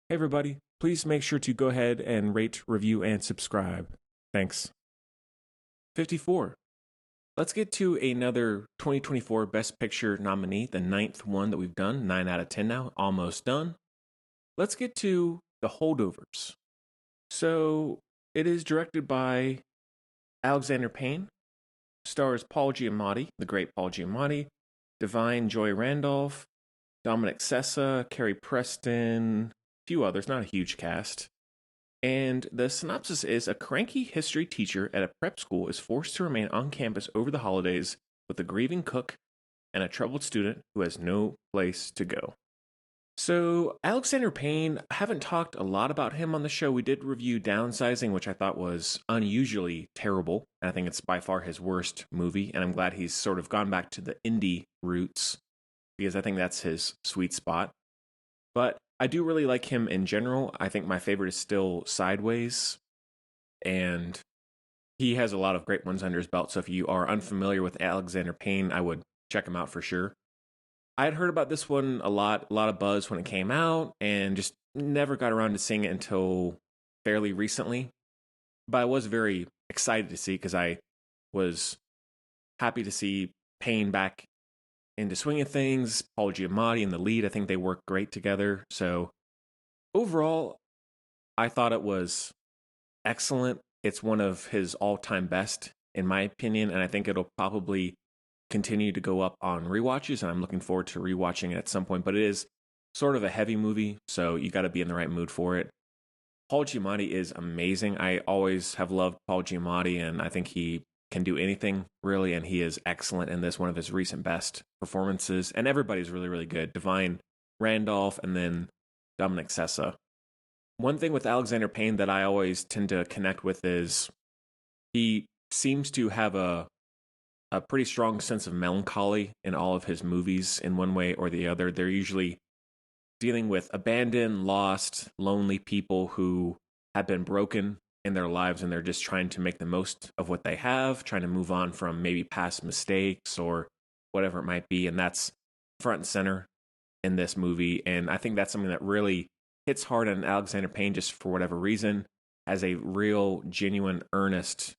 Hey, everybody, please make sure to go ahead and rate, review, and subscribe. Thanks. 54. Let's get to another 2024 Best Picture nominee, the ninth one that we've done, 9 out of 10 now, almost done. Let's get to The Holdovers. So, it is directed by Alexander Payne, stars Paul Giamatti, the great Paul Giamatti, Divine Joy Randolph, Dominic Sessa, Carrie Preston, a few others, not a huge cast. And the synopsis is: a cranky history teacher at a prep school is forced to remain on campus over the holidays with a grieving cook and a troubled student who has no place to go. So, Alexander Payne, I haven't talked a lot about him on the show. We did review Downsizing, which I thought was unusually terrible. And I think it's by far his worst movie. And I'm glad he's sort of gone back to the indie roots because I think that's his sweet spot. But I do really like him in general. I think my favorite is still Sideways, and he has a lot of great ones under his belt. So if you are unfamiliar with Alexander Payne, I would check him out for sure. I had heard about this one a lot of buzz when it came out, and just never got around to seeing it until fairly recently. But I was very excited to see because I was happy to see Payne back into swing of things. Paul Giamatti in the lead, I think they work great together. So overall, I thought it was excellent. It's one of his all-time best, in my opinion, and I think it'll probably continue to go up on rewatches, and I'm looking forward to rewatching it at some point. But it is sort of a heavy movie, so you got to be in the right mood for it. Paul Giamatti is amazing. I always have loved Paul Giamatti, and I think he can do anything really, and he is excellent in this, one of his recent best performances. And everybody's really, really good. Divine Randolph and then Dominic Sessa. One thing with Alexander Payne that I always tend to connect with is he seems to have a pretty strong sense of melancholy in all of his movies in one way or the other. They're usually dealing with abandoned, lost, lonely people who have been broken in their lives, and they're just trying to make the most of what they have, trying to move on from maybe past mistakes or whatever it might be. And that's front and center in this movie. And I think that's something that really hits hard on Alexander Payne, just for whatever reason, has a real, genuine, earnest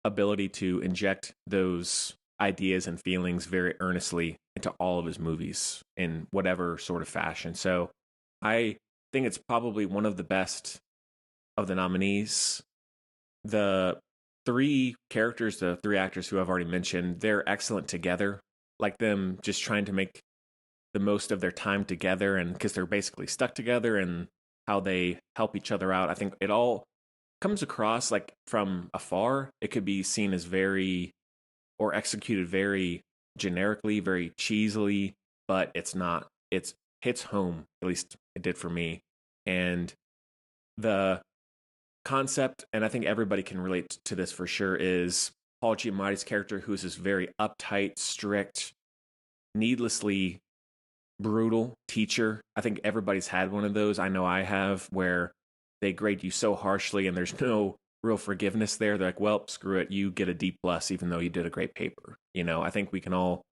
ability to inject those ideas and feelings very earnestly into all of his movies in whatever sort of fashion. So I think it's probably one of the best of the nominees. The three characters, the three actors who I've already mentioned, they're excellent together. Like them just trying to make the most of their time together, and because they're basically stuck together, and how they help each other out. I think it all comes across like from afar. It could be seen as very, or executed very generically, very cheesily, but it's not. It's hits home, at least it did for me. And the concept, and I think everybody can relate to this for sure, is Paul Giamatti's character, who's this very uptight, strict, needlessly brutal teacher. I think everybody's had one of those. I know I have, where they grade you so harshly and there's no real forgiveness there. They're like, well, screw it, you get a D plus even though you did a great paper. I think we can all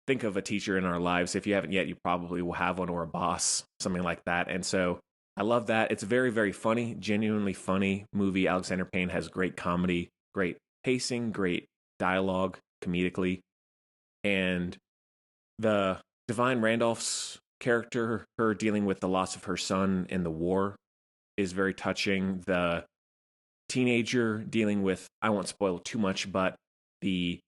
think of a teacher in our lives. If you haven't yet, you probably will have one, or a boss, something like that. And so I love that. It's a very, very funny, genuinely funny movie. Alexander Payne has great comedy, great pacing, great dialogue comedically. And the Divine Randolph's character, her dealing with the loss of her son in the war, is very touching. The teenager dealing with, I won't spoil too much, but the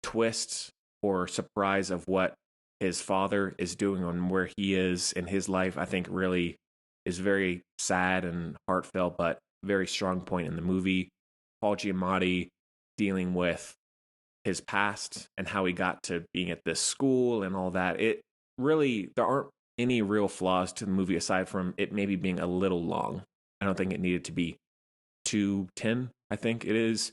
twist or surprise of what his father is doing and where he is in his life, I think really is very sad and heartfelt, but very strong point in the movie. Paul Giamatti dealing with his past and how he got to being at this school and all that. It really, there aren't any real flaws to the movie aside from it maybe being a little long. I don't think it needed to be 210. I think it is.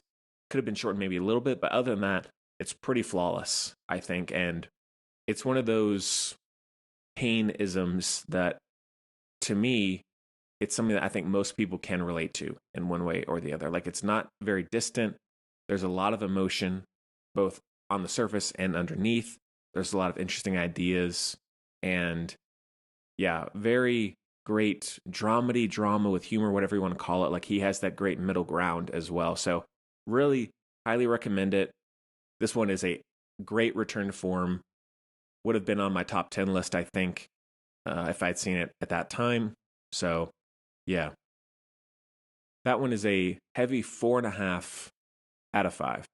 Could have been shortened maybe a little bit, but other than that, it's pretty flawless, I think. And it's one of those Payne-isms that, to me, it's something that I think most people can relate to in one way or the other. Like, it's not very distant. There's a lot of emotion, both on the surface and underneath. There's a lot of interesting ideas. And yeah, very great dramedy drama with humor, whatever you want to call it. Like he has that great middle ground as well. So really highly recommend it. This one is a great return to form. Would have been on my top 10 list, I think, if I'd seen it at that time. So yeah, that one is a heavy 4.5 out of 5.